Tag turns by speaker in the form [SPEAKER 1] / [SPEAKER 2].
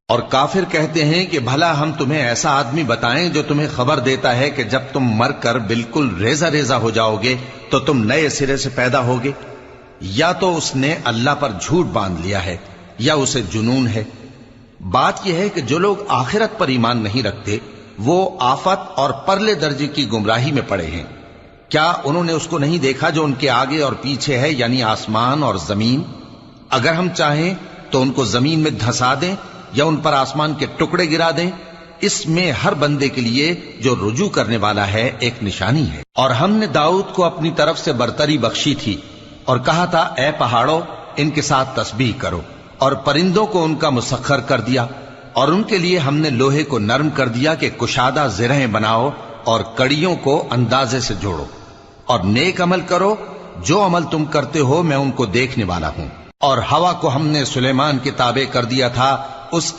[SPEAKER 1] اور کافر کہتے ہیں کہ بھلا ہم تمہیں ایسا آدمی بتائیں جو تمہیں خبر دیتا ہے کہ جب تم مر کر بالکل ریزہ ریزہ ہو جاؤ گے تو تم نئے سرے سے پیدا ہوگے؟ یا تو اس نے اللہ پر جھوٹ باندھ لیا ہے یا اسے جنون ہے۔ بات یہ ہے کہ جو لوگ آخرت پر ایمان نہیں رکھتے وہ آفت اور پرلے درجے کی گمراہی میں پڑے ہیں۔ کیا انہوں نے اس کو نہیں دیکھا جو ان کے آگے اور پیچھے ہے، یعنی آسمان اور زمین؟ اگر ہم چاہیں تو ان کو زمین میں دھسا دیں یا ان پر آسمان کے ٹکڑے گرا دیں۔ اس میں ہر بندے کے لیے جو رجوع کرنے والا ہے ایک نشانی ہے۔ اور ہم نے داؤد کو اپنی طرف سے برتری بخشی تھی اور کہا تھا اے پہاڑوں ان کے ساتھ تسبیح کرو، اور پرندوں کو ان کا مسخر کر دیا، اور ان کے لیے ہم نے لوہے کو نرم کر دیا کہ کشادہ زرہیں بناؤ اور کڑیوں کو اندازے سے جوڑو، اور نیک عمل کرو، جو عمل تم کرتے ہو میں ان کو دیکھنے والا ہوں۔ اور ہوا کو ہم نے سلیمان کے تابع کر دیا تھا اس